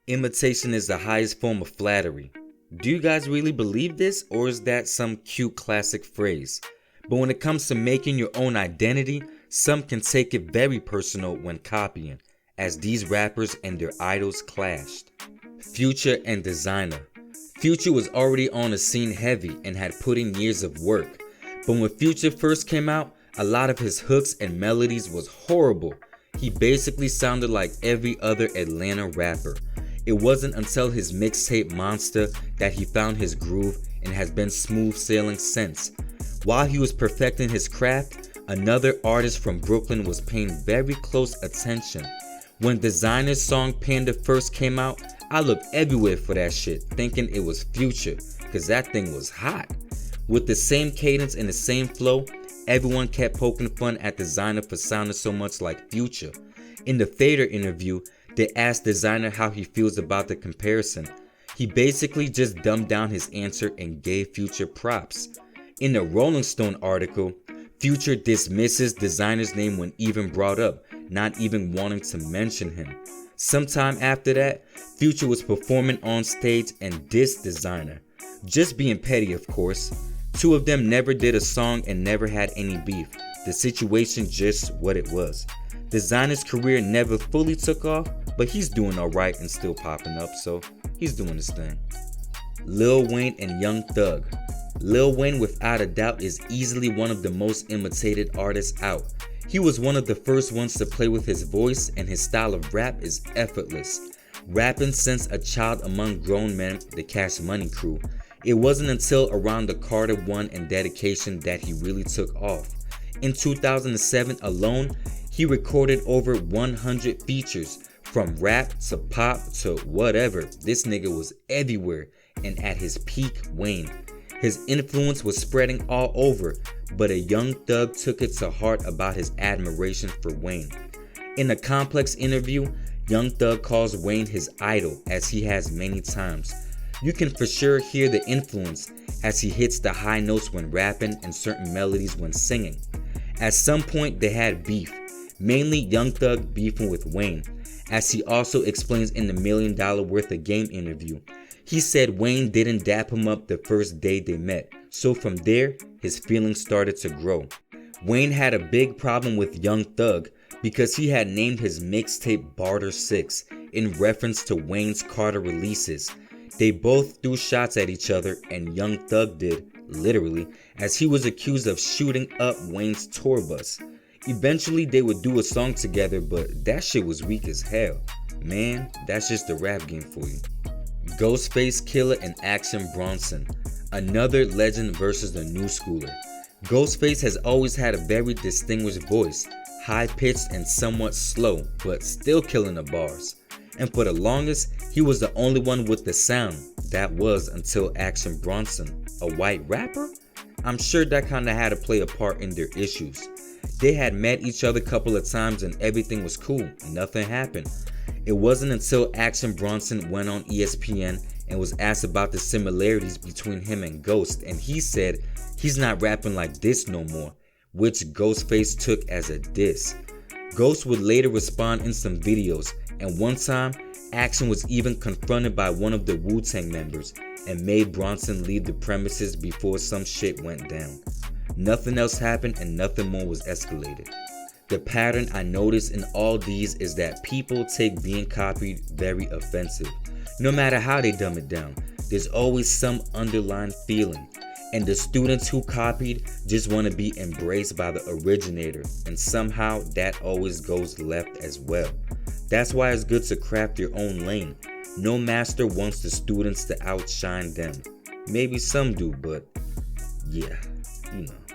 Imitation is the highest form of flattery. Do you guys really believe this, or is that some cute classic phrase? But when it comes to making your own identity, some can take it very personal when copying, as these rappers and their idols clashed. Future and Desiigner. Future was already on the scene heavy and had put in years of work. But when Future first came out, a lot of his hooks and melodies was horrible. He basically sounded like every other Atlanta rapper. It wasn't until his mixtape Monster that he found his groove and has been smooth sailing since. While he was perfecting his craft, another artist from Brooklyn was paying very close attention. When Desiigner's song Panda first came out, I looked everywhere for that shit, thinking it was Future, cause that thing was hot. With the same cadence and the same flow, everyone kept poking fun at Desiigner for sounding so much like Future. In the Fader interview, they asked Desiigner how he feels about the comparison. He basically just dumbed down his answer and gave Future props. In the Rolling Stone article, Future dismisses Desiigner's name when even brought up, not even wanting to mention him. Sometime after that, Future was performing on stage and dissed Desiigner. Just being petty, of course. Two of them never did a song and never had any beef. The situation just what it was. Desiigner's career never fully took off, but he's doing alright and still popping up, so he's doing his thing. Lil Wayne and Young Thug. Lil Wayne without a doubt is easily one of the most imitated artists out. He was one of the first ones to play with his voice, and his style of rap is effortless. Rapping since a child among grown men, the Cash Money crew. It wasn't until around the Carter 1 and Dedication that he really took off. In 2007 alone, he recorded over 100 features. From rap to pop to whatever, this nigga was everywhere and at his peak Wayne. His influence was spreading all over, but a Young Thug took it to heart about his admiration for Wayne. In a Complex interview, Young Thug calls Wayne his idol, as he has many times. You can for sure hear the influence as he hits the high notes when rapping and certain melodies when singing. At some point they had beef, mainly Young Thug beefing with Wayne, as he also explains in the $1 Million Worth of Game interview. He said Wayne didn't dap him up the first day they met, so from there, his feelings started to grow. Wayne had a big problem with Young Thug because he had named his mixtape Barter 6 in reference to Wayne's Carter releases. They both threw shots at each other, and Young Thug did, literally, as he was accused of shooting up Wayne's tour bus. Eventually they would do a song together, but that shit was weak as hell. Man, that's just the rap game for you. Ghostface, Killah, and Action Bronson. Another legend versus a new schooler. Ghostface has always had a very distinguished voice, high-pitched and somewhat slow, but still killing the bars. And for the longest, he was the only one with the sound. That was until Action Bronson, a white rapper? I'm sure that kinda had to play a part in their issues. They had met each other a couple of times and everything was cool, nothing happened. It wasn't until Action Bronson went on ESPN and was asked about the similarities between him and Ghost, and he said he's not rapping like this no more, which Ghostface took as a diss. Ghost would later respond in some videos, and one time, Action was even confronted by one of the Wu-Tang members and made Bronson leave the premises before some shit went down. Nothing else happened and nothing more was escalated. The pattern I notice in all these is that people take being copied very offensive. No matter how they dumb it down, there's always some underlying feeling. And the students who copied just want to be embraced by the originator, and somehow that always goes left as well. That's why it's good to craft your own lane. No master wants the students to outshine them. Maybe some do, but yeah, you know.